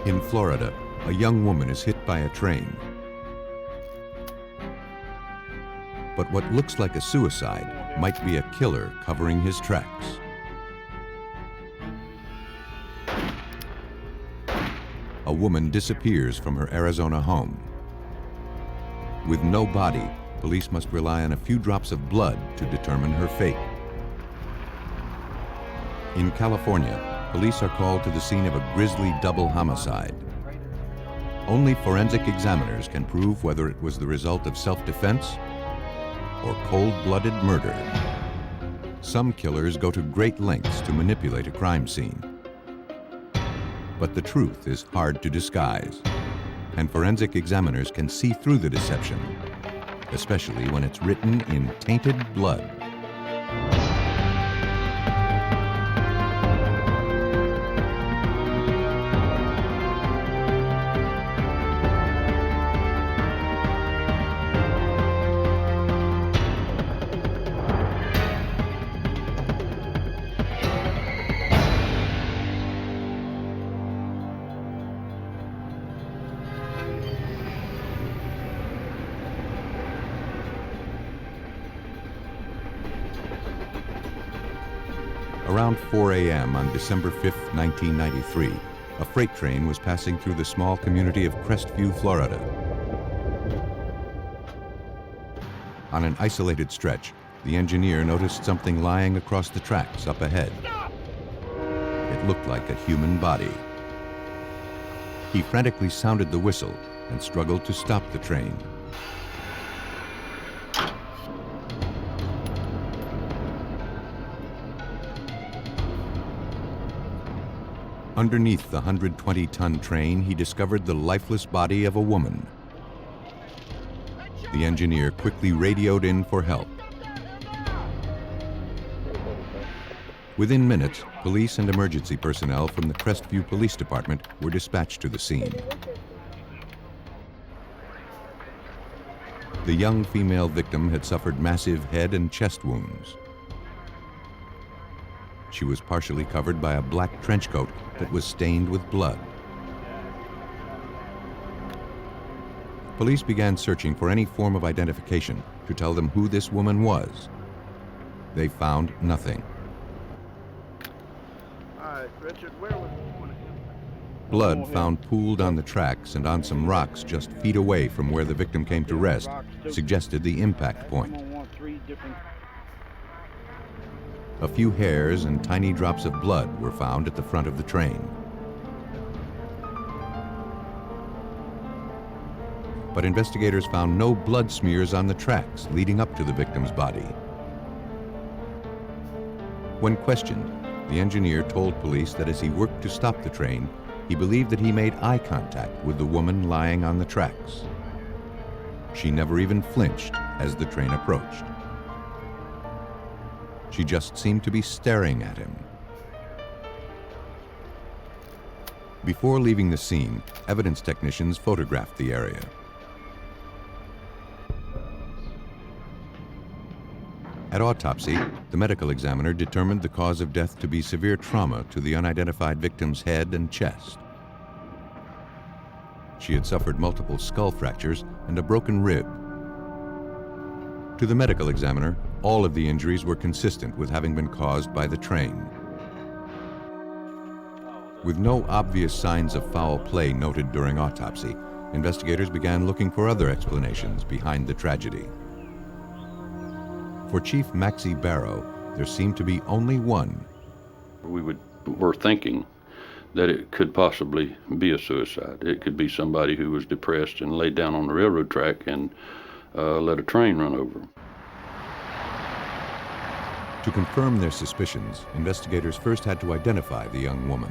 In Florida, a young woman is hit by a train. But what looks like a suicide might be a killer covering his tracks. A woman disappears from her Arizona home. With no body, police must rely on a few drops of blood to determine her fate. In California, police are called to the scene of a grisly double homicide. Only forensic examiners can prove whether it was the result of self-defense or cold-blooded murder. Some killers go to great lengths to manipulate a crime scene. But the truth is hard to disguise, and forensic examiners can see through the deception, especially when it's written in tainted blood. Around 4 a.m. on December 5, 1993, a freight train was passing through the small community of Crestview, Florida. On an isolated stretch, the engineer noticed something lying across the tracks up ahead. It looked like a human body. He frantically sounded the whistle and struggled to stop the train. Underneath the 120-ton train, he discovered the lifeless body of a woman. The engineer quickly radioed in for help. Within minutes, police and emergency personnel from the Crestview Police Department were dispatched to the scene. The young female victim had suffered massive head and chest wounds. She was partially covered by a black trench coat that was stained with blood. Police began searching for any form of identification to tell them who this woman was. They found nothing. Blood found pooled on the tracks and on some rocks just feet away from where the victim came to rest suggested the impact point. A few hairs and tiny drops of blood were found at the front of the train. But investigators found no blood smears on the tracks leading up to the victim's body. When questioned, the engineer told police that as he worked to stop the train, he believed that he made eye contact with the woman lying on the tracks. She never even flinched as the train approached. She just seemed to be staring at him. Before leaving the scene, evidence technicians photographed the area. At autopsy, the medical examiner determined the cause of death to be severe trauma to the unidentified victim's head and chest. She had suffered multiple skull fractures and a broken rib. To the medical examiner, all of the injuries were consistent with having been caused by the train. With no obvious signs of foul play noted during autopsy, investigators began looking for other explanations behind the tragedy. For Chief Maxie Barrow, there seemed to be only one. We were thinking that it could possibly be a suicide. It could be somebody who was depressed and laid down on the railroad track and let a train run over them. To confirm their suspicions, investigators first had to identify the young woman.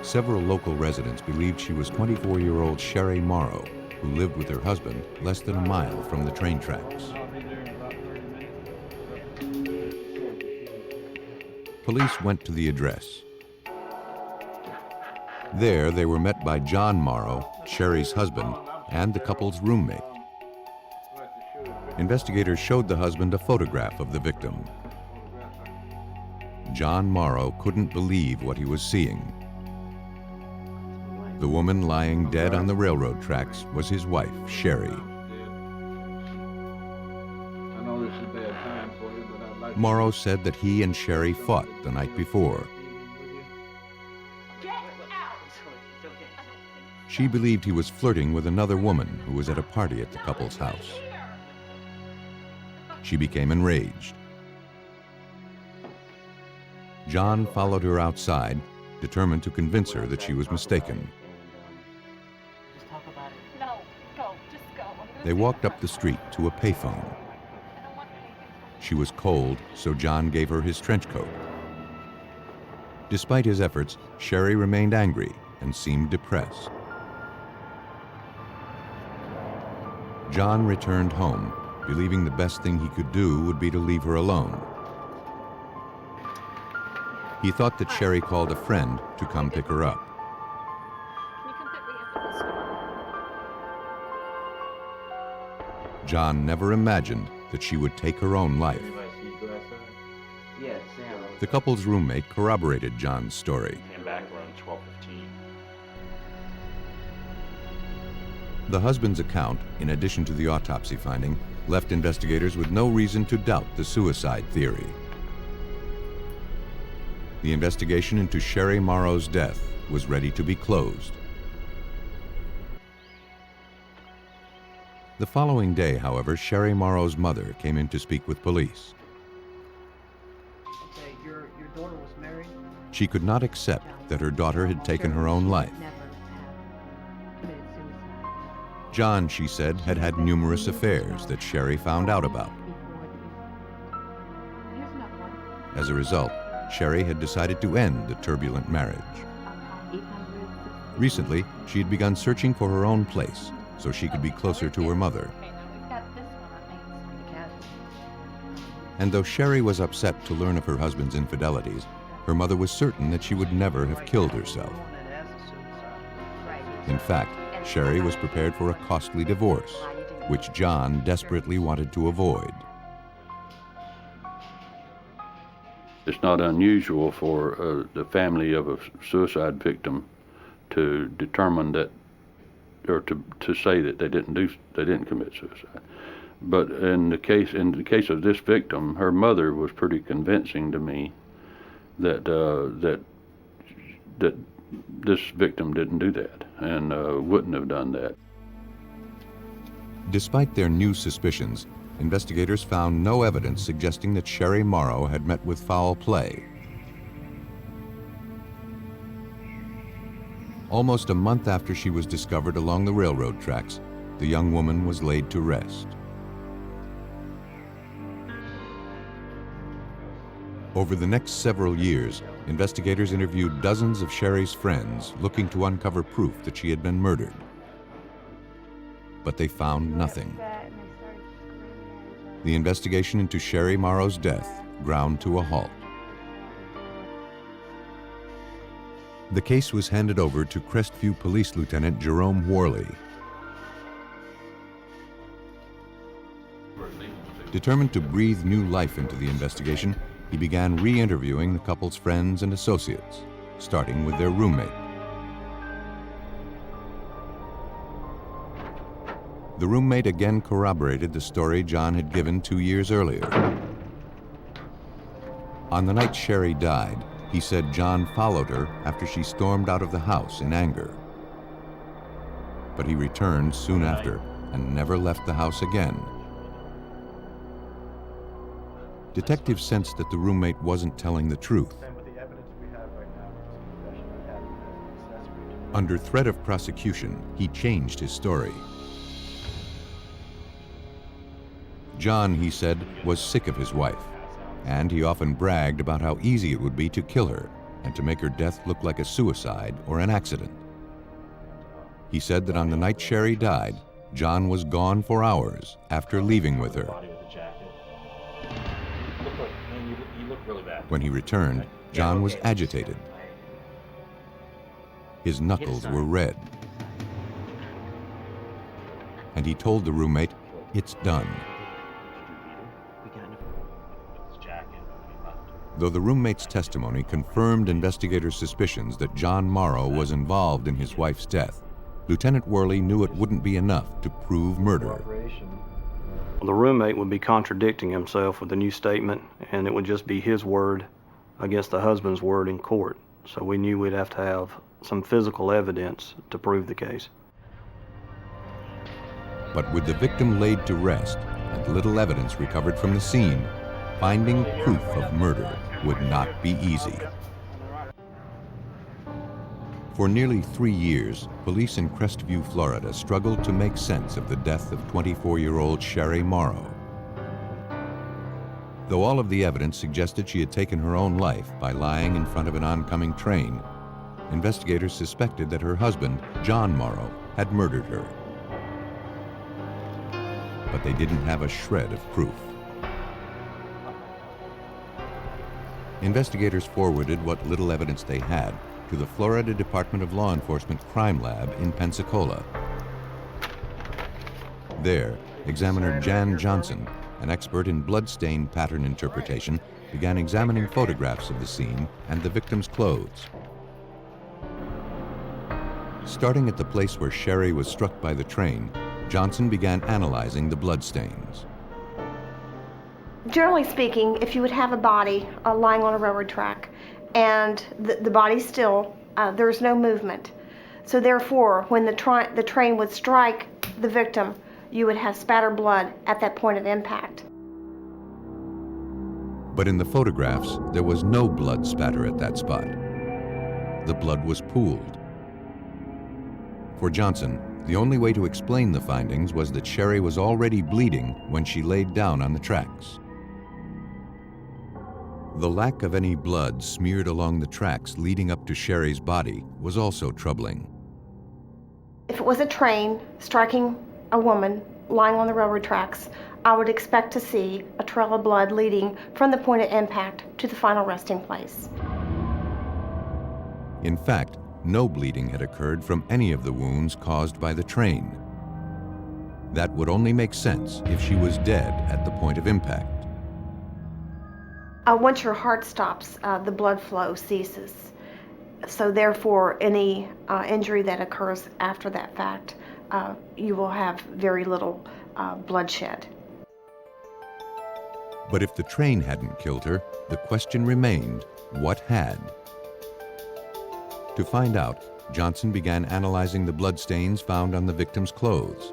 Several local residents believed she was 24-year-old Sherry Morrow, who lived with her husband less than a mile from the train tracks. Police went to the address. There, they were met by John Morrow, Sherry's husband, and the couple's roommate. Investigators showed the husband a photograph of the victim. John Morrow couldn't believe what he was seeing. The woman lying dead on the railroad tracks was his wife, Sherry. Morrow said that he and Sherry fought the night before. She believed he was flirting with another woman who was at a party at the couple's house. She became enraged. John followed her outside, determined to convince her that she was mistaken. They walked up the street to a payphone. She was cold, so John gave her his trench coat. Despite his efforts, Sherry remained angry and seemed depressed. John returned home, believing the best thing he could do would be to leave her alone. He thought that Sherry called a friend to come pick her up. John never imagined that she would take her own life. The couple's roommate corroborated John's story. Came back around 12:15. The husband's account, in addition to the autopsy finding, left investigators with no reason to doubt the suicide theory. The investigation into Sherry Morrow's death was ready to be closed. The following day, however, Sherry Morrow's mother came in to speak with police. Okay, your daughter was married? She could not accept that her daughter had taken her own life. John, she said, had had numerous affairs that Sherry found out about. As a result, Sherry had decided to end the turbulent marriage. Recently, she had begun searching for her own place so she could be closer to her mother. And though Sherry was upset to learn of her husband's infidelities, her mother was certain that she would never have killed herself. In fact, Sherry was prepared for a costly divorce, which John desperately wanted to avoid. It's not unusual for the family of a suicide victim to determine that, or to say that they didn't commit suicide. But in the case of this victim, her mother was pretty convincing to me that that this victim didn't do that and wouldn't have done that. Despite their new suspicions, investigators found no evidence suggesting that Sherry Morrow had met with foul play. Almost a month after she was discovered along the railroad tracks, the young woman was laid to rest. Over the next several years, investigators interviewed dozens of Sherry's friends looking to uncover proof that she had been murdered. But they found nothing. The investigation into Sherry Morrow's death ground to a halt. The case was handed over to Crestview Police Lieutenant Jerome Worley. Determined to breathe new life into the investigation, he began re-interviewing the couple's friends and associates, starting with their roommate. The roommate again corroborated the story John had given 2 years earlier. On the night Sherry died, he said John followed her after she stormed out of the house in anger. But he returned soon after and never left the house again. Detectives sensed that the roommate wasn't telling the truth. Under threat of prosecution, he changed his story. John, he said, was sick of his wife, and he often bragged about how easy it would be to kill her and to make her death look like a suicide or an accident. He said that on the night Sherry died, John was gone for hours after leaving with her. When he returned, John was agitated. His knuckles were red. And he told the roommate, "It's done." Though the roommate's testimony confirmed investigators' suspicions that John Morrow was involved in his wife's death, Lieutenant Worley knew it wouldn't be enough to prove murder. The roommate would be contradicting himself with the new statement, and it would just be his word against the husband's word in court. So we knew we'd have to have some physical evidence to prove the case. But with the victim laid to rest and little evidence recovered from the scene, finding proof of murder would not be easy. For nearly 3 years, police in Crestview, Florida struggled to make sense of the death of 24-year-old Sherry Morrow. Though all of the evidence suggested she had taken her own life by lying in front of an oncoming train, investigators suspected that her husband, John Morrow, had murdered her. But they didn't have a shred of proof. Investigators forwarded what little evidence they had to the Florida Department of Law Enforcement Crime Lab in Pensacola. There, examiner Jan Johnson, an expert in bloodstain pattern interpretation, began examining photographs of the scene and the victim's clothes. Starting at the place where Sherry was struck by the train, Johnson began analyzing the bloodstains. Generally speaking, if you would have a body lying on a railroad track and the body's still, there's no movement. So therefore, when the train would strike the victim, you would have spattered blood at that point of impact. But in the photographs, there was no blood spatter at that spot. The blood was pooled. For Johnson, the only way to explain the findings was that Sherry was already bleeding when she laid down on the tracks. The lack of any blood smeared along the tracks leading up to Sherry's body was also troubling. If it was a train striking a woman lying on the railroad tracks, I would expect to see a trail of blood leading from the point of impact to the final resting place. In fact, no bleeding had occurred from any of the wounds caused by the train. That would only make sense if she was dead at the point of impact. Once your heart stops, the blood flow ceases. So therefore, any injury that occurs after that fact, you will have very little bloodshed. But if the train hadn't killed her, the question remained, what had? To find out, Johnson began analyzing the bloodstains found on the victim's clothes.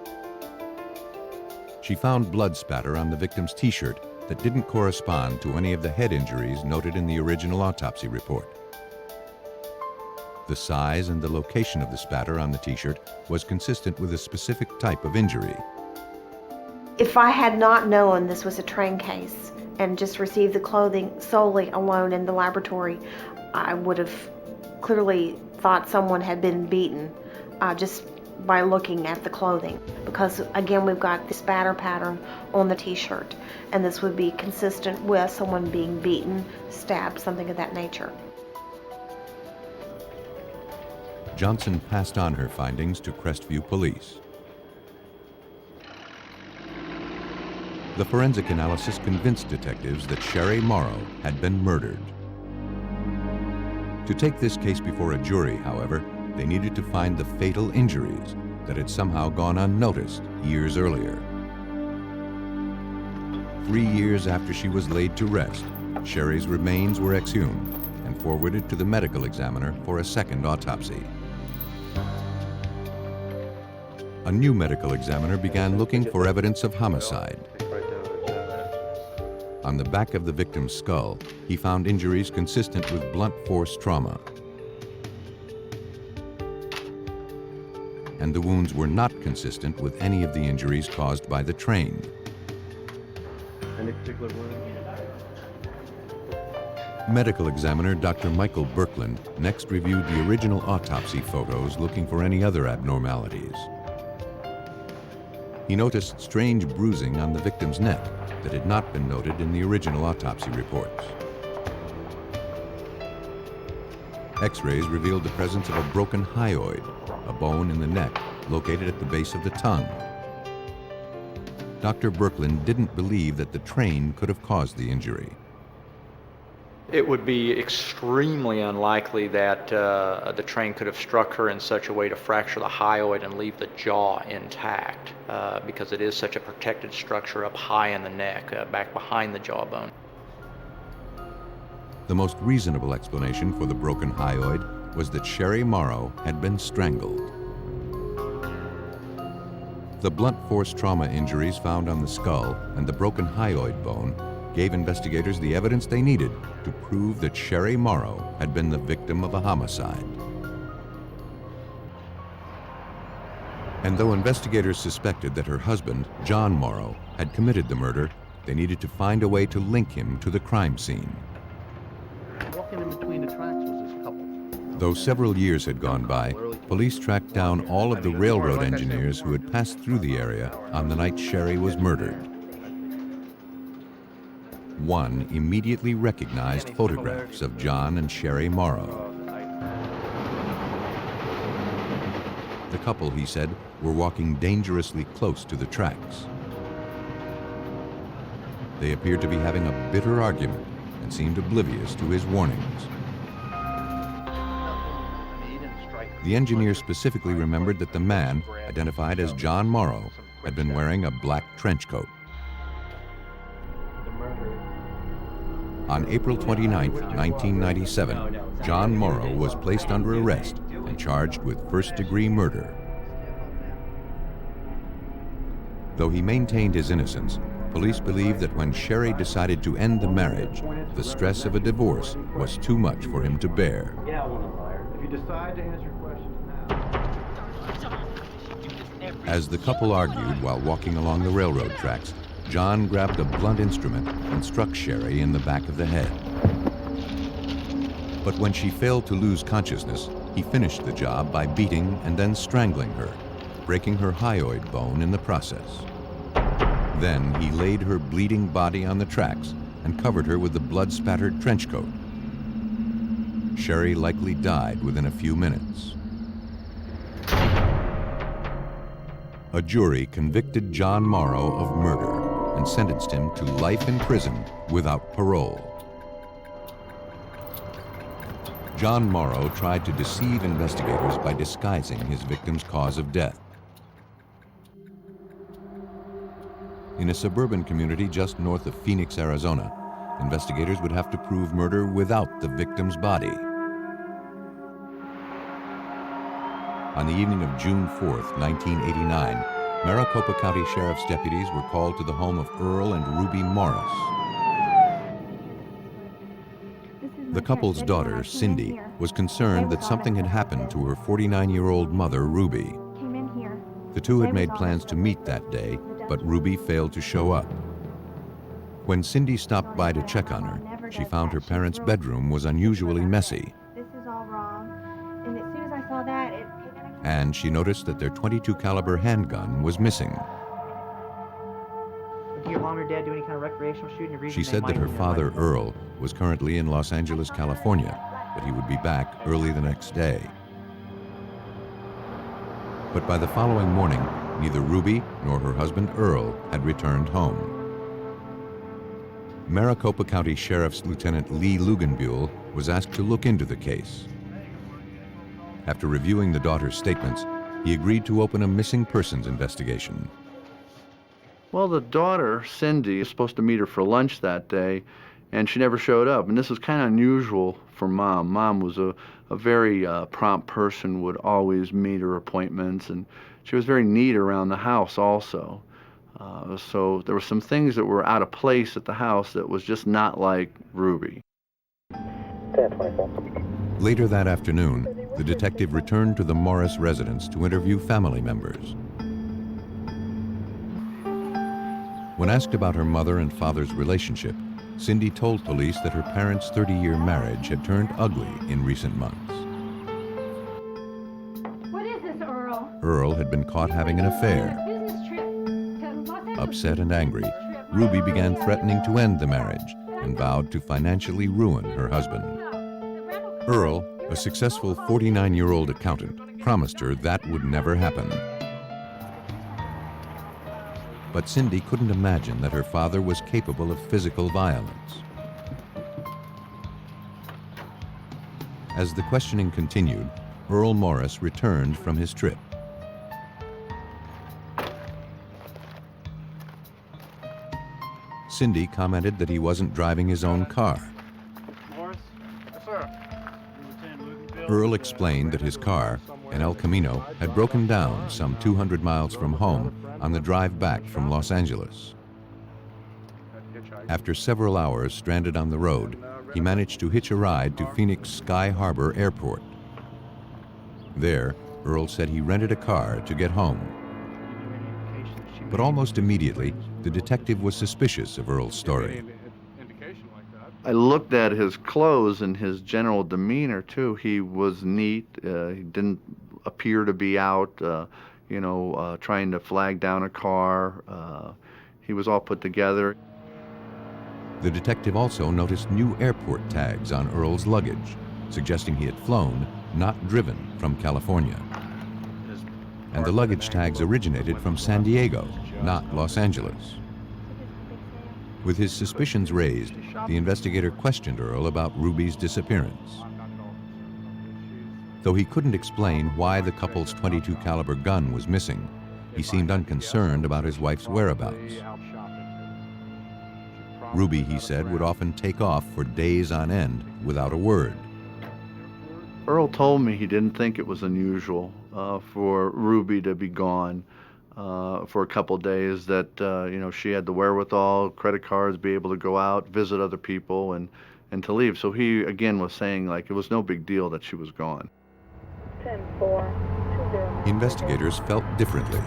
She found blood spatter on the victim's t-shirt that didn't correspond to any of the head injuries noted in the original autopsy report. The size and the location of the spatter on the t-shirt was consistent with a specific type of injury. If I had not known this was a train case and just received the clothing solely alone in the laboratory, I would have clearly thought someone had been beaten just by looking at the clothing, because again we've got the spatter pattern on the t-shirt, and this would be consistent with someone being beaten, stabbed, something of that nature. Johnson passed on her findings to Crestview Police. The forensic analysis convinced detectives that Sherry Morrow had been murdered. To take this case before a jury, however, they needed to find the fatal injuries that had somehow gone unnoticed years earlier. 3 years after she was laid to rest, Sherry's remains were exhumed and forwarded to the medical examiner for a second autopsy. A new medical examiner began looking for evidence of homicide. On the back of the victim's skull, he found injuries consistent with blunt force trauma. And the wounds were not consistent with any of the injuries caused by the train. Any particular wound? Medical examiner Dr. Michael Birkland next reviewed the original autopsy photos looking for any other abnormalities. He noticed strange bruising on the victim's neck that had not been noted in the original autopsy reports. X-rays revealed the presence of a broken hyoid, a bone in the neck located at the base of the tongue. Dr. Birkland didn't believe that the train could have caused the injury. It would be extremely unlikely that the train could have struck her in such a way to fracture the hyoid and leave the jaw intact, because it is such a protected structure up high in the neck, back behind the jawbone. The most reasonable explanation for the broken hyoid was that Sherry Morrow had been strangled. The blunt force trauma injuries found on the skull and the broken hyoid bone gave investigators the evidence they needed to prove that Sherry Morrow had been the victim of a homicide. And though investigators suspected that her husband, John Morrow, had committed the murder, they needed to find a way to link him to the crime scene. Walking in between the tracks was this couple. Though several years had gone by, police tracked down all of the railroad engineers who had passed through the area on the night Sherry was murdered. One immediately recognized photographs of John and Sherry Morrow. The couple, he said, were walking dangerously close to the tracks. They appeared to be having a bitter argument and seemed oblivious to his warnings. The engineer specifically remembered that the man, identified as John Morrow, had been wearing a black trench coat. On April 29, 1997, John Morrow was placed under arrest and charged with first-degree murder. Though he maintained his innocence, police believe that when Sherry decided to end the marriage, the stress of a divorce was too much for him to bear. If you decide to answer questions now. As the couple argued while walking along the railroad tracks, John grabbed a blunt instrument and struck Sherry in the back of the head. But when she failed to lose consciousness, he finished the job by beating and then strangling her, breaking her hyoid bone in the process. Then he laid her bleeding body on the tracks and covered her with the blood-spattered trench coat. Sherry likely died within a few minutes. A jury convicted John Morrow of murder and sentenced him to life in prison without parole. John Morrow tried to deceive investigators by disguising his victim's cause of death. In a suburban community just north of Phoenix, Arizona, investigators would have to prove murder without the victim's body. On the evening of June 4th, 1989, Maricopa County Sheriff's deputies were called to the home of Earl and Ruby Morris. The couple's daughter, Cindy, was concerned that something had happened to her 49-year-old mother, Ruby. The two had made plans to meet that day, but Ruby failed to show up. When Cindy stopped by to check on her, she found her parents' bedroom was unusually messy. This is all wrong. And as soon as I saw that, And she noticed that their .22 caliber handgun was missing. Did your mom or dad do any kind of recreational shooting? She said that her father, Earl, was currently in Los Angeles, California, but he would be back early the next day. But by the following morning, neither Ruby nor her husband, Earl, had returned home. Maricopa County Sheriff's Lieutenant Lee Luganbuehl was asked to look into the case. After reviewing the daughter's statements, he agreed to open a missing persons investigation. Well, the daughter, Cindy, is supposed to meet her for lunch that day, and she never showed up. And this was kind of unusual for Mom. Mom was a very prompt person, would always meet her appointments, and she was very neat around the house also. So there were some things that were out of place at the house that was just not like Ruby. Later that afternoon, the detective returned to the Morris residence to interview family members. When asked about her mother and father's relationship, Cindy told police that her parents' 30-year marriage had turned ugly in recent months. what is this, Earl? Earl had been caught having an affair. Business trip to Los Angeles. Upset and angry, Ruby began threatening to end the marriage and vowed to financially ruin her husband. Earl, a successful 49-year-old accountant, promised her that would never happen. But Cindy couldn't imagine that her father was capable of physical violence. As the questioning continued, Earl Morris returned from his trip. Cindy commented that he wasn't driving his own car. Morris? Yes, sir. Earl explained that his car, an El Camino, had broken down some 200 miles from home on the drive back from Los Angeles. After several hours stranded on the road, he managed to hitch a ride to Phoenix Sky Harbor Airport. There, Earl said he rented a car to get home. But almost immediately, the detective was suspicious of Earl's story. I looked at his clothes and his general demeanor too. He was neat. He didn't appear to be out, trying to flag down a car. He was all put together. The detective also noticed new airport tags on Earl's luggage, suggesting he had flown, not driven, from California. And the luggage tags originated from San Diego, not Los Angeles. With his suspicions raised, the investigator questioned Earl about Ruby's disappearance. Though he couldn't explain why the couple's .22 caliber gun was missing, he seemed unconcerned about his wife's whereabouts. Ruby, he said, would often take off for days on end without a word. Earl told me he didn't think it was unusual for Ruby to be gone for a couple days, that she had the wherewithal, credit cards, be able to go out, visit other people, and to leave. So he, again, was saying like it was no big deal that she was gone. 10-4, 20. Investigators felt differently.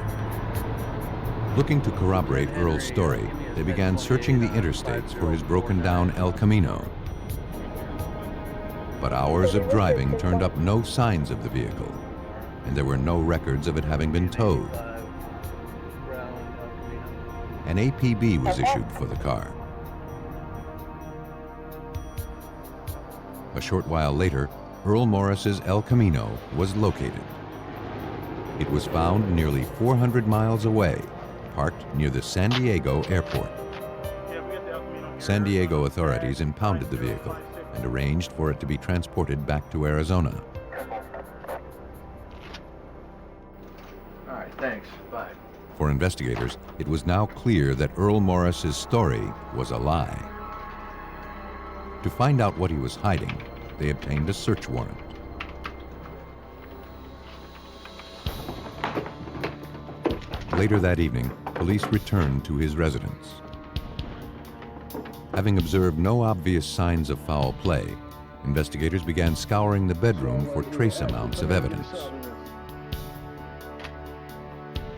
Looking to corroborate Earl's story, they began searching the interstates for his broken-down El Camino. But hours of driving turned up no signs of the vehicle, and there were no records of it having been towed. An APB was issued for the car. A short while later, Earl Morris's El Camino was located. It was found nearly 400 miles away, parked near the San Diego airport. San Diego authorities impounded the vehicle and arranged for it to be transported back to Arizona. All right, thanks. Bye. For investigators, it was now clear that Earl Morris's story was a lie. To find out what he was hiding, they obtained a search warrant. Later that evening, police returned to his residence. Having observed no obvious signs of foul play, investigators began scouring the bedroom for trace amounts of evidence.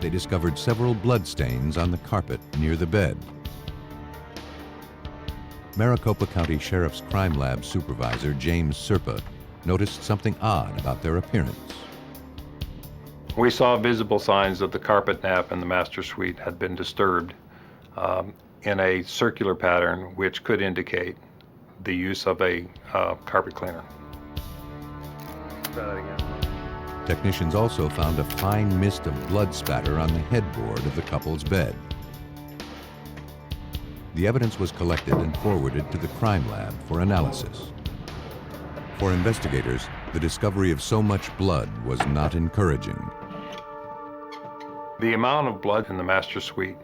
They discovered several bloodstains on the carpet near the bed. Maricopa County Sheriff's Crime Lab supervisor, James Serpa, noticed something odd about their appearance. We saw visible signs that the carpet nap in the master suite had been disturbed in a circular pattern, which could indicate the use of a carpet cleaner. Technicians also found a fine mist of blood spatter on the headboard of the couple's bed. The evidence was collected and forwarded to the crime lab for analysis. For investigators, the discovery of so much blood was not encouraging. The amount of blood in the master suite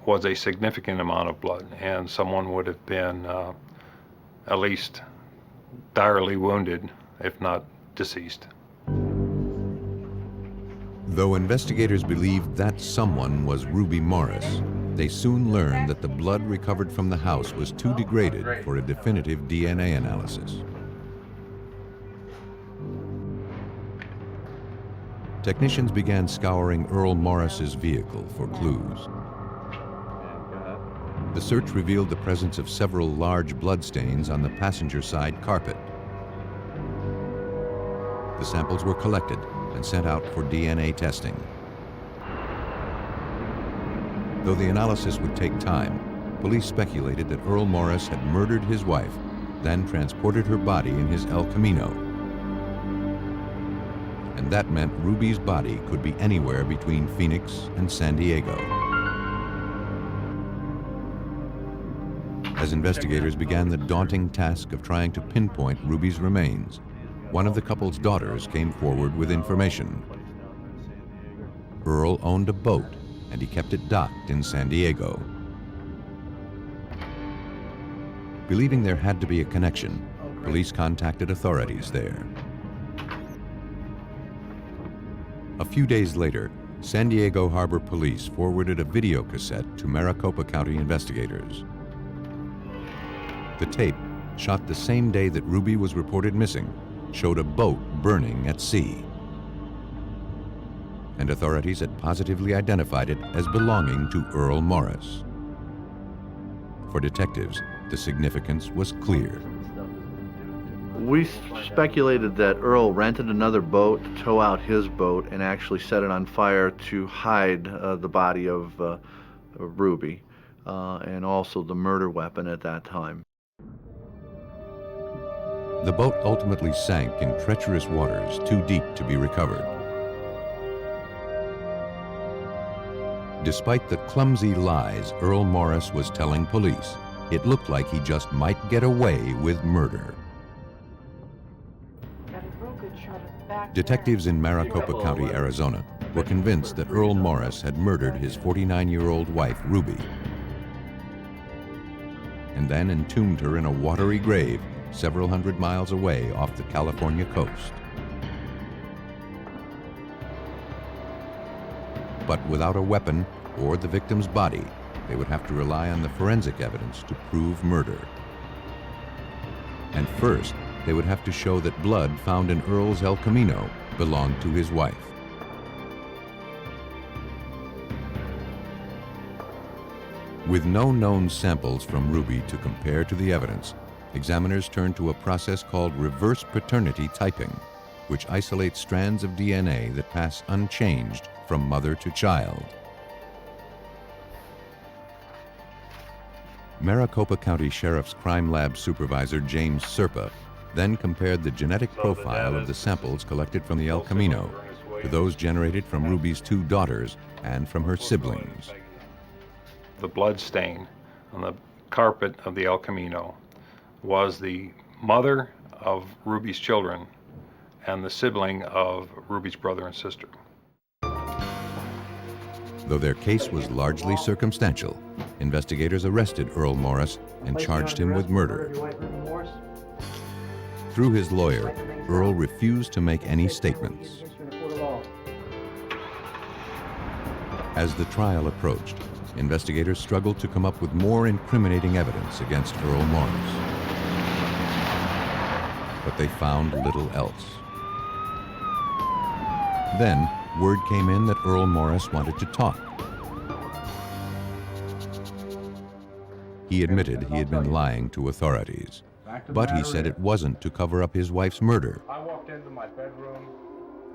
was a significant amount of blood, and someone would have been at least direly wounded, if not deceased. Though investigators believed that someone was Ruby Morris, they soon learned that the blood recovered from the house was too degraded for a definitive DNA analysis. Technicians began scouring Earl Morris's vehicle for clues. The search revealed the presence of several large bloodstains on the passenger side carpet. The samples were collected and sent out for DNA testing. Though the analysis would take time, police speculated that Earl Morris had murdered his wife, then transported her body in his El Camino. And that meant Ruby's body could be anywhere between Phoenix and San Diego. As investigators began the daunting task of trying to pinpoint Ruby's remains, one of the couple's daughters came forward with information. Earl owned a boat, and he kept it docked in San Diego. Believing there had to be a connection, police contacted authorities there. A few days later, San Diego Harbor Police forwarded a video cassette to Maricopa County investigators. The tape, shot the same day that Ruby was reported missing, showed a boat burning at sea. And authorities had positively identified it as belonging to Earl Morris. For detectives, the significance was clear. We speculated that Earl rented another boat to tow out his boat and actually set it on fire to hide the body of Ruby and also the murder weapon at that time. The boat ultimately sank in treacherous waters too deep to be recovered. Despite the clumsy lies Earl Morris was telling police, it looked like he just might get away with murder. Detectives in Maricopa County, Arizona, were convinced that Earl Morris had murdered his 49-year-old wife, Ruby, and then entombed her in a watery grave several hundred miles away off the California coast. But without a weapon or the victim's body, they would have to rely on the forensic evidence to prove murder. And first, they would have to show that blood found in Earl's El Camino belonged to his wife. With no known samples from Ruby to compare to the evidence, examiners turned to a process called reverse paternity typing, which isolates strands of DNA that pass unchanged from mother to child. Maricopa County Sheriff's Crime Lab Supervisor James Serpa then compared the genetic profile of the samples collected from the El Camino to those generated from Ruby's two daughters and from her siblings. The blood stain on the carpet of the El Camino was the mother of Ruby's children and the sibling of Ruby's brother and sister. Though their case was largely circumstantial, investigators arrested Earl Morris and charged him with murder. Through his lawyer, Earl refused to make any statements. As the trial approached, investigators struggled to come up with more incriminating evidence against Earl Morris. But they found little else. Then, word came in that Earl Morris wanted to talk. He admitted he had been lying to authorities, but he said it wasn't to cover up his wife's murder. I walked into my bedroom.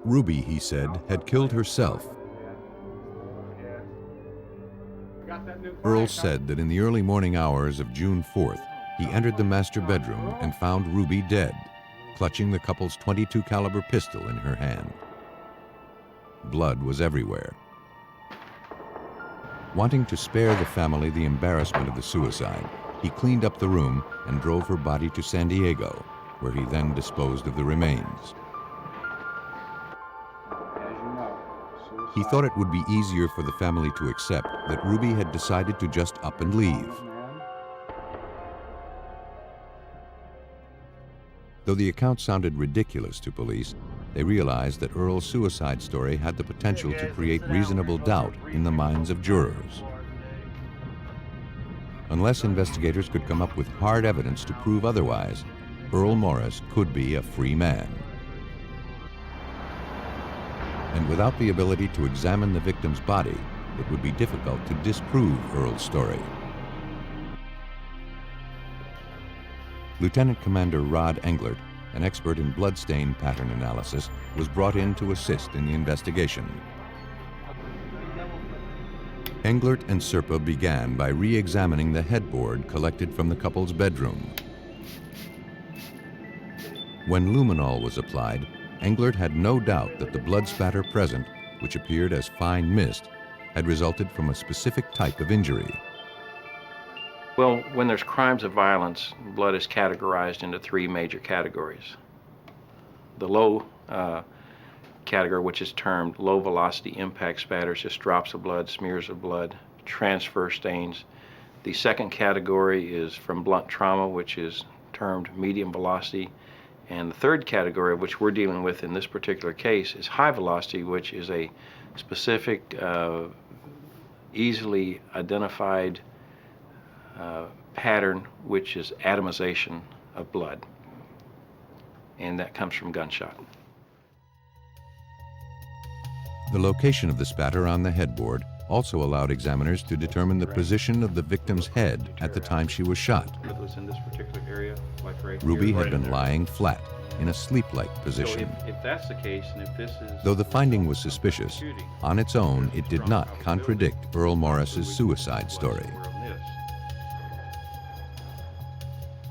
Ruby, he said, had killed herself. Earl said that in the early morning hours of June 4th, he entered the master bedroom and found Ruby dead, clutching the couple's .22 caliber pistol in her hand. Blood was everywhere. Wanting to spare the family the embarrassment of the suicide, he cleaned up the room and drove her body to San Diego, where he then disposed of the remains. He thought it would be easier for the family to accept that Ruby had decided to just up and leave. Though the account sounded ridiculous to police, they realized that Earl's suicide story had the potential to create reasonable doubt in the minds of jurors. Unless investigators could come up with hard evidence to prove otherwise, Earl Morris could be a free man. And without the ability to examine the victim's body, it would be difficult to disprove Earl's story. Lieutenant Commander Rod Englert, an expert in bloodstain pattern analysis, was brought in to assist in the investigation. Englert and Serpa began by re-examining the headboard collected from the couple's bedroom. When luminol was applied, Englert had no doubt that the blood spatter present, which appeared as fine mist, had resulted from a specific type of injury. Well, when there's crimes of violence, blood is categorized into three major categories. The low category, which is termed low velocity impact spatters, just drops of blood, smears of blood, transfer stains. The second category is from blunt trauma, which is termed medium velocity. And the third category, which we're dealing with in this particular case, is high velocity, which is a specific, easily identified pattern, which is atomization of blood. And that comes from gunshot. The location of the spatter on the headboard also allowed examiners to determine the position of the victim's head at the time she was shot. It was in this particular area, like right Ruby here, had right been there. lying flat in a sleep-like position. So if that's the case, and if this is... Though the finding was suspicious, on its own it did not contradict Earl Morris's suicide story.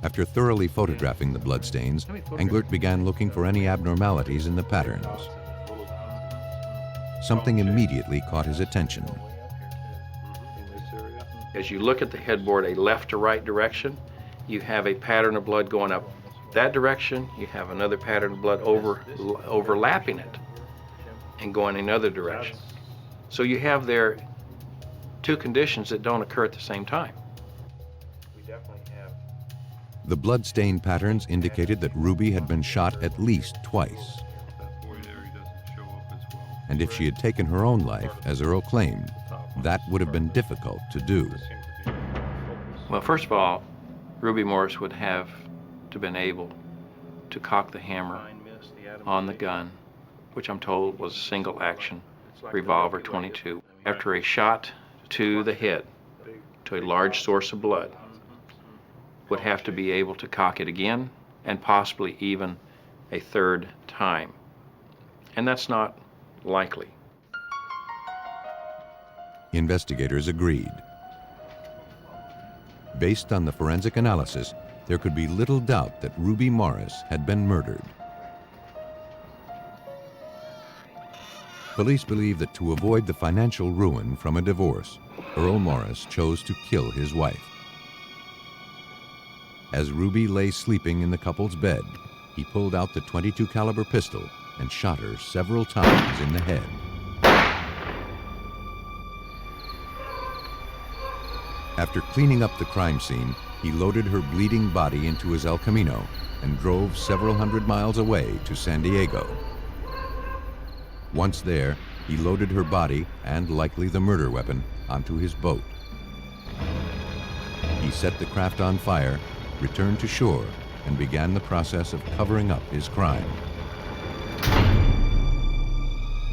After thoroughly photographing the bloodstains, Englert began looking for any abnormalities in the patterns. Something immediately caught his attention. As you look at the headboard, a left to right direction, you have a pattern of blood going up that direction. You have another pattern of blood overlapping it and going in another direction. So you have there two conditions that don't occur at the same time. The bloodstain patterns indicated that Ruby had been shot at least twice. And if she had taken her own life, as Earl claimed, that would have been difficult to do. Well, first of all, Ruby Morris would have to been able to cock the hammer on the gun, which I'm told was a single action revolver 22. After a shot to the head, to a large source of blood, would have to be able to cock it again and possibly even a third time. And that's not likely. Investigators agreed. Based on the forensic analysis, there could be little doubt that Ruby Morris had been murdered. Police believe that to avoid the financial ruin from a divorce, Earl Morris chose to kill his wife. As Ruby lay sleeping in the couple's bed, he pulled out the .22 caliber pistol and shot her several times in the head. After cleaning up the crime scene, he loaded her bleeding body into his El Camino and drove several hundred miles away to San Diego. Once there, he loaded her body and likely the murder weapon onto his boat. He set the craft on fire, returned to shore, and began the process of covering up his crime.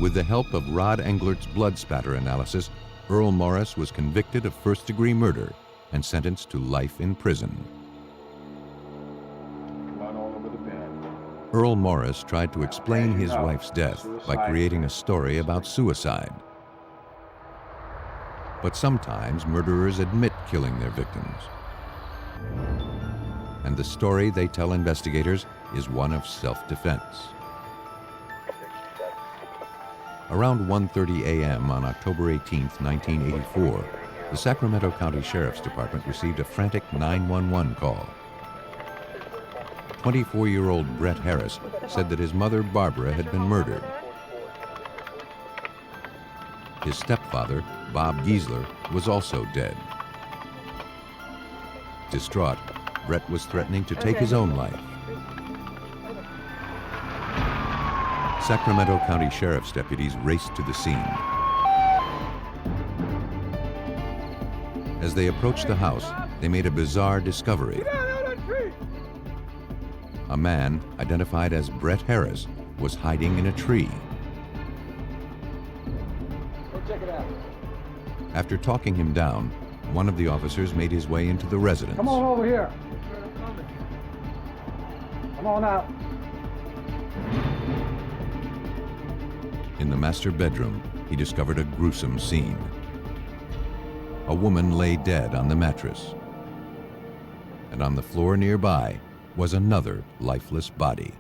With the help of Rod Englert's blood spatter analysis, Earl Morris was convicted of first-degree murder and sentenced to life in prison. Earl Morris tried to explain his wife's death by creating a story about suicide. But sometimes murderers admit killing their victims. And the story they tell investigators is one of self-defense. Around 1:30 a.m. on October 18, 1984, the Sacramento County Sheriff's Department received a frantic 911 call. 24-year-old Brett Harris said that his mother, Barbara, had been murdered. His stepfather, Bob Giesler, was also dead. Distraught, Brett was threatening to take his own life. Sacramento County Sheriff's deputies raced to the scene. As they approached the house, they made a bizarre discovery. A man, identified as Brett Harris, was hiding in a tree. After talking him down, one of the officers made his way into the residence. Come on over here. Come on out. In the master bedroom, he discovered a gruesome scene. A woman lay dead on the mattress. And on the floor nearby was another lifeless body.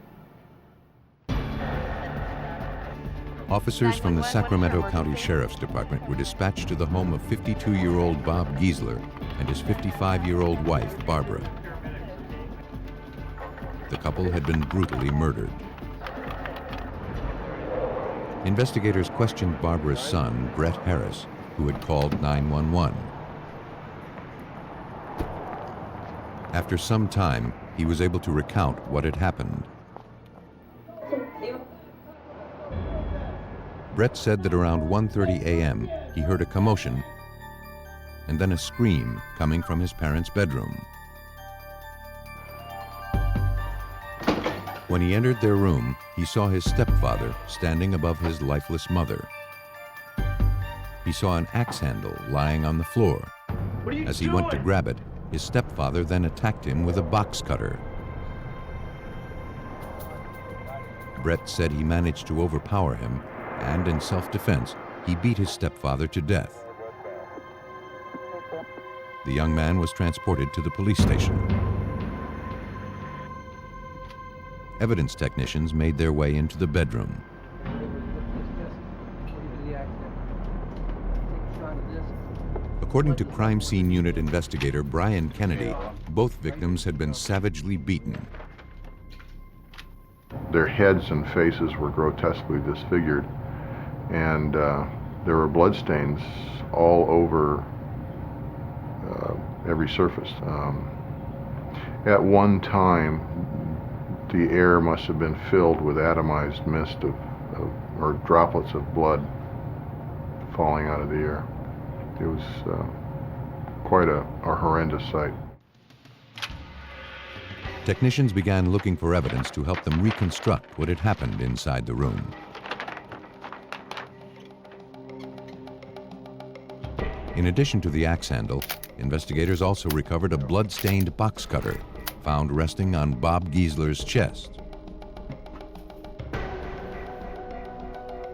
Officers from the Sacramento County Sheriff's Department were dispatched to the home of 52-year-old Bob Giesler and his 55-year-old wife, Barbara. The couple had been brutally murdered. Investigators questioned Barbara's son, Brett Harris, who had called 911. After some time, he was able to recount what had happened. Brett said that around 1:30 a.m., he heard a commotion and then a scream coming from his parents' bedroom. When he entered their room, he saw his stepfather standing above his lifeless mother. He saw an axe handle lying on the floor. As he went to grab it, his stepfather then attacked him with a box cutter. Brett said he managed to overpower him, and in self-defense, he beat his stepfather to death. The young man was transported to the police station. Evidence technicians made their way into the bedroom. According to crime scene unit investigator Brian Kennedy, both victims had been savagely beaten. Their heads and faces were grotesquely disfigured, and there were bloodstains all over every surface. At one time, the air must have been filled with atomized mist or droplets of blood falling out of the air. It was quite a horrendous sight. Technicians began looking for evidence to help them reconstruct what had happened inside the room. In addition to the axe handle, investigators also recovered a blood-stained box cutter found resting on Bob Giesler's chest.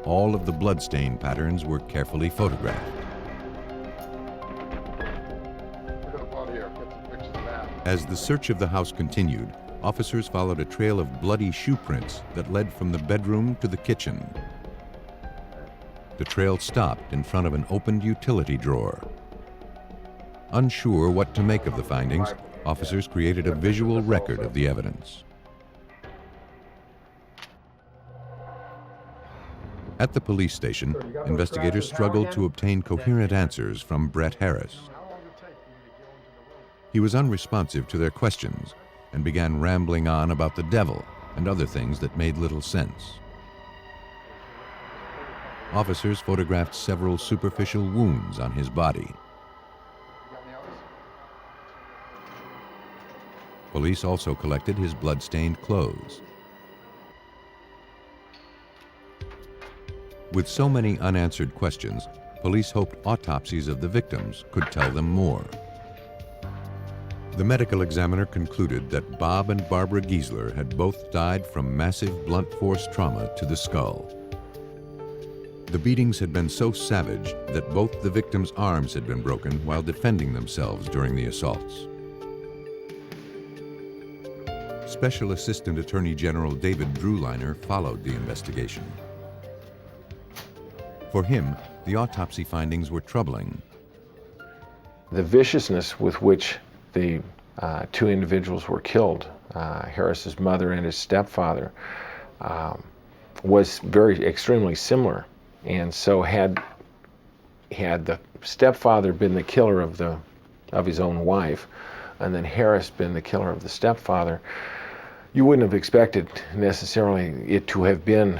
All of the bloodstain patterns were carefully photographed. As the search of the house continued, officers followed a trail of bloody shoe prints that led from the bedroom to the kitchen. The trail stopped in front of an opened utility drawer. Unsure what to make of the findings, officers created a visual record of the evidence. At the police station, investigators struggled to obtain coherent answers from Brett Harris. He was unresponsive to their questions and began rambling on about the devil and other things that made little sense. Officers photographed several superficial wounds on his body. Police also collected his blood-stained clothes. With so many unanswered questions, police hoped autopsies of the victims could tell them more. The medical examiner concluded that Bob and Barbara Giesler had both died from massive blunt force trauma to the skull. The beatings had been so savage that both the victims' arms had been broken while defending themselves during the assaults. Special Assistant Attorney General David Drewliner followed the investigation. For him, the autopsy findings were troubling. The viciousness with which the two individuals were killed, Harris's mother and his stepfather, was extremely similar. And so had the stepfather been the killer of his own wife, and then Harris been the killer of the stepfather, you wouldn't have expected necessarily it to have been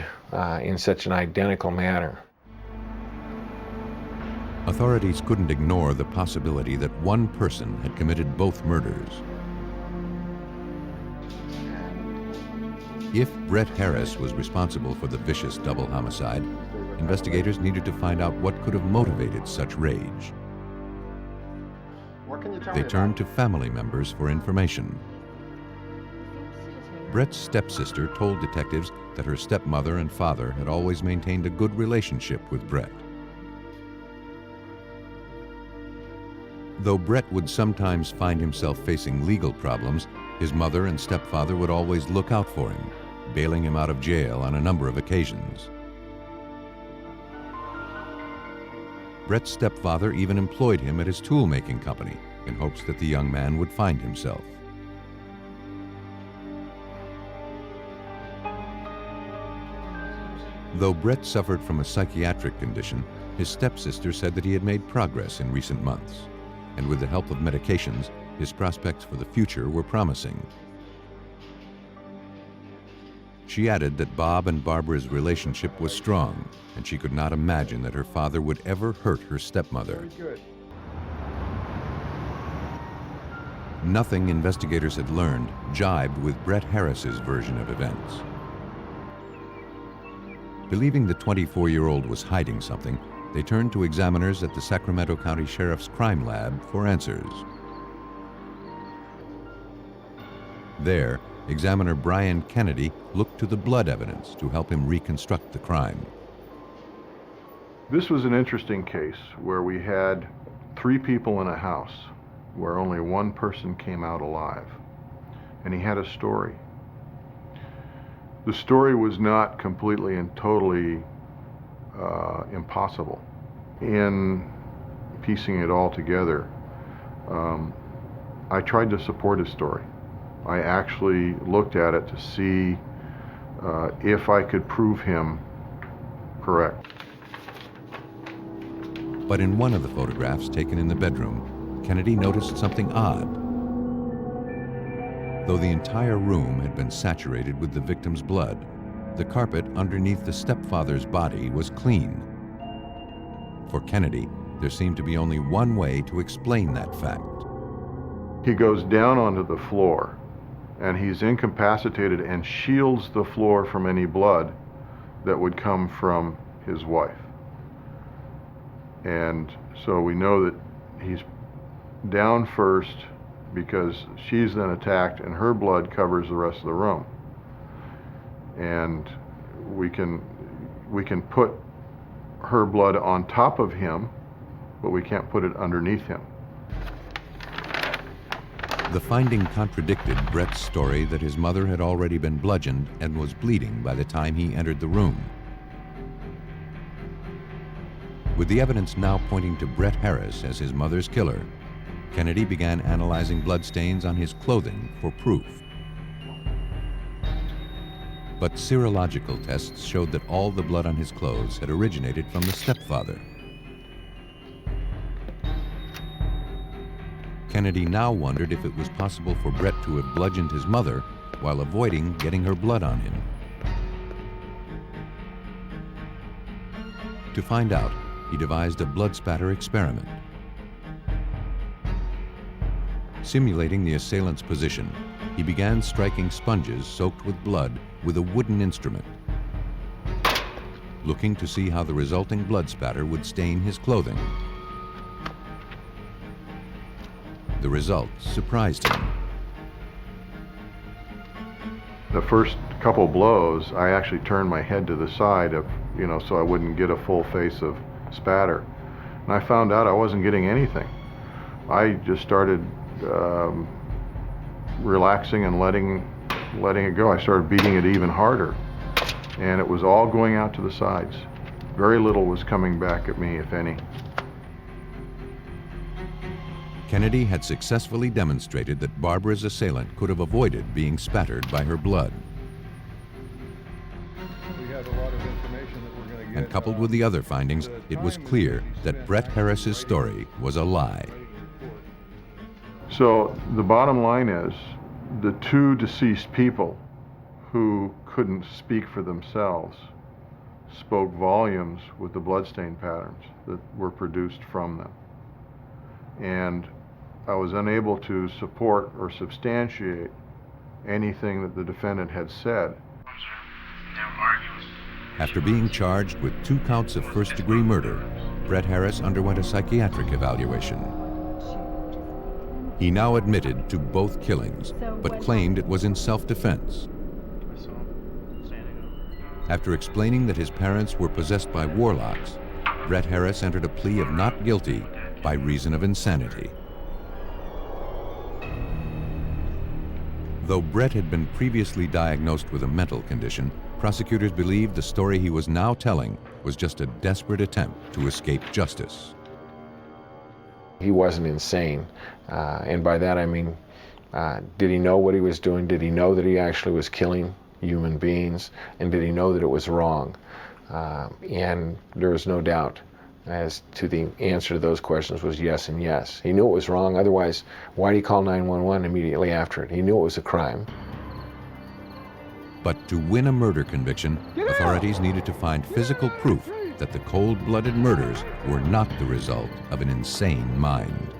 in such an identical manner. Authorities couldn't ignore the possibility that one person had committed both murders. If Brett Harris was responsible for the vicious double homicide, investigators needed to find out what could have motivated such rage. They turned to family members for information. Brett's stepsister told detectives that her stepmother and father had always maintained a good relationship with Brett. Though Brett would sometimes find himself facing legal problems, his mother and stepfather would always look out for him, bailing him out of jail on a number of occasions. Brett's stepfather even employed him at his tool-making company in hopes that the young man would find himself. Though Brett suffered from a psychiatric condition, his stepsister said that he had made progress in recent months, and with the help of medications, his prospects for the future were promising. She added that Bob and Barbara's relationship was strong, and she could not imagine that her father would ever hurt her stepmother. Nothing investigators had learned jibed with Brett Harris's version of events. Believing the 24-year-old was hiding something, they turned to examiners at the Sacramento County Sheriff's Crime Lab for answers. There, examiner Brian Kennedy looked to the blood evidence to help him reconstruct the crime. This was an interesting case where we had 3 people in a house where only one person came out alive, and he had a story. The story was not completely and totally impossible. In piecing it all together, I tried to support his story. I actually looked at it to see if I could prove him correct. But in one of the photographs taken in the bedroom, Kennedy noticed something odd. Though the entire room had been saturated with the victim's blood, the carpet underneath the stepfather's body was clean. For Kennedy, there seemed to be only one way to explain that fact. He goes down onto the floor, and he's incapacitated and shields the floor from any blood that would come from his wife. And so we know that he's down first because she's then attacked and her blood covers the rest of the room. And we can put her blood on top of him, but we can't put it underneath him. The finding contradicted Brett's story that his mother had already been bludgeoned and was bleeding by the time he entered the room. With the evidence now pointing to Brett Harris as his mother's killer, Kennedy began analyzing bloodstains on his clothing for proof. But serological tests showed that all the blood on his clothes had originated from the stepfather. Kennedy now wondered if it was possible for Brett to have bludgeoned his mother while avoiding getting her blood on him. To find out, he devised a blood spatter experiment. Simulating the assailant's position, he began striking sponges soaked with blood with a wooden instrument, looking to see how the resulting blood spatter would stain his clothing. The result surprised him. The first couple blows, I actually turned my head to the side so I wouldn't get a full face of spatter. And I found out I wasn't getting anything. I just started relaxing and letting it go. I started beating it even harder, and it was all going out to the sides. Very little was coming back at me, if any. Kennedy had successfully demonstrated that Barbara's assailant could have avoided being spattered by her blood. We have a lot of information that we're going to get. And coupled with the other findings, it was clear that Brett Harris's story was a lie. So the bottom line is, the 2 deceased people who couldn't speak for themselves spoke volumes with the bloodstain patterns that were produced from them. And I was unable to support or substantiate anything that the defendant had said. After being charged with 2 counts of first-degree murder, Brett Harris underwent a psychiatric evaluation. He now admitted to both killings, but claimed it was in self-defense. After explaining that his parents were possessed by warlocks, Brett Harris entered a plea of not guilty by reason of insanity. Though Brett had been previously diagnosed with a mental condition, prosecutors believed the story he was now telling was just a desperate attempt to escape justice. He wasn't insane, and by that I mean, did he know what he was doing? Did he know that he actually was killing human beings? And did he know that it was wrong? And there was no doubt as to the answer to those questions was yes and yes. He knew it was wrong, otherwise why did he call 911 immediately after it? He knew it was a crime. But to win a murder conviction, authorities needed to find physical proof that the cold-blooded murders were not the result of an insane mind.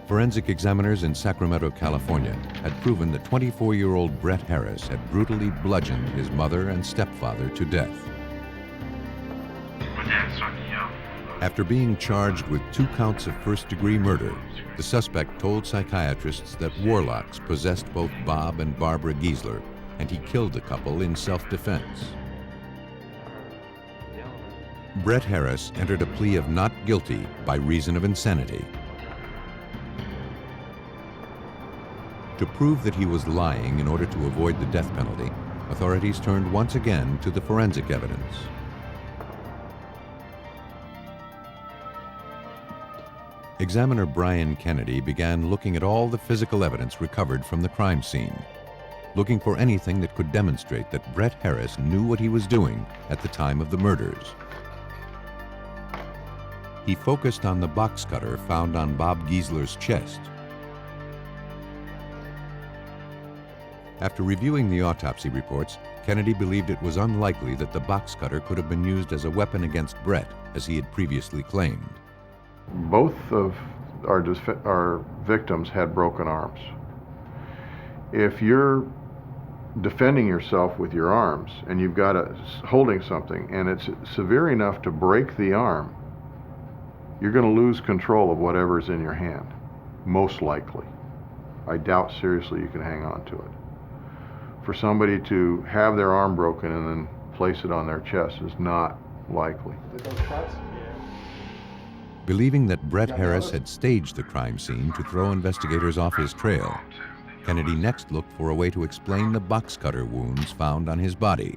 Forensic examiners in Sacramento, California, had proven that 24-year-old Brett Harris had brutally bludgeoned his mother and stepfather to death. After being charged with 2 counts of first-degree murder, the suspect told psychiatrists that warlocks possessed both Bob and Barbara Giesler, and he killed the couple in self-defense. Brett Harris entered a plea of not guilty by reason of insanity. To prove that he was lying in order to avoid the death penalty, authorities turned once again to the forensic evidence. Examiner Brian Kennedy began looking at all the physical evidence recovered from the crime scene, looking for anything that could demonstrate that Brett Harris knew what he was doing at the time of the murders. He focused on the box cutter found on Bob Giesler's chest. After reviewing the autopsy reports, Kennedy believed it was unlikely that the box cutter could have been used as a weapon against Brett, as he had previously claimed. Both of our victims had broken arms. If you're defending yourself with your arms and you've got holding something and it's severe enough to break the arm, you're going to lose control of whatever's in your hand, most likely. I doubt seriously you can hang on to it. For somebody to have their arm broken and then place it on their chest is not likely. Believing that Brett Harris had staged the crime scene to throw investigators off his trail, Kennedy next looked for a way to explain the box cutter wounds found on his body.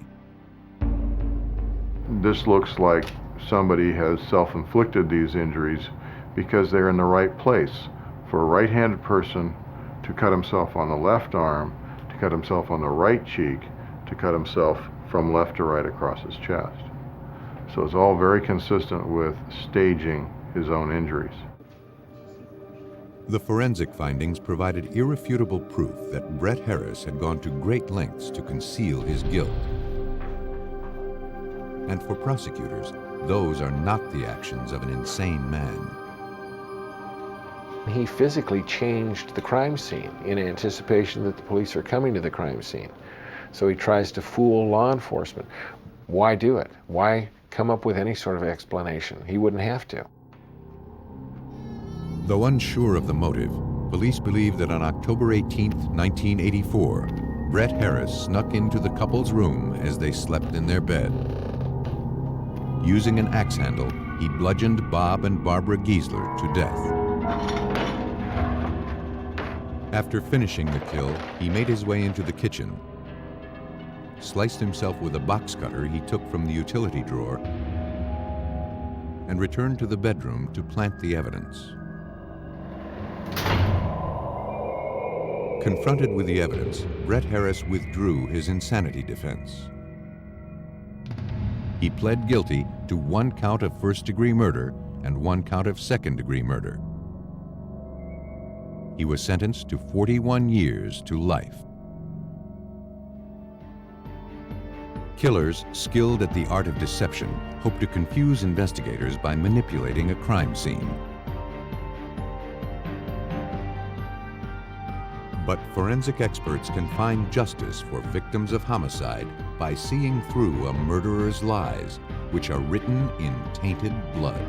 This looks like somebody has self-inflicted these injuries because they're in the right place. For a right-handed person to cut himself on the left arm, to cut himself on the right cheek, to cut himself from left to right across his chest. So it's all very consistent with staging his own injuries. The forensic findings provided irrefutable proof that Brett Harris had gone to great lengths to conceal his guilt. And for prosecutors, those are not the actions of an insane man. He physically changed the crime scene in anticipation that the police are coming to the crime scene. So he tries to fool law enforcement. Why do it? Why come up with any sort of explanation? He wouldn't have to. Though unsure of the motive, police believe that on October 18, 1984, Brett Harris snuck into the couple's room as they slept in their bed. Using an axe handle, he bludgeoned Bob and Barbara Giesler to death. After finishing the kill, he made his way into the kitchen, sliced himself with a box cutter he took from the utility drawer, and returned to the bedroom to plant the evidence. Confronted with the evidence, Brett Harris withdrew his insanity defense. He pled guilty to 1 count of first-degree murder and 1 count of second-degree murder. He was sentenced to 41 years to life. Killers skilled at the art of deception hope to confuse investigators by manipulating a crime scene. But forensic experts can find justice for victims of homicide by seeing through a murderer's lies, which are written in tainted blood.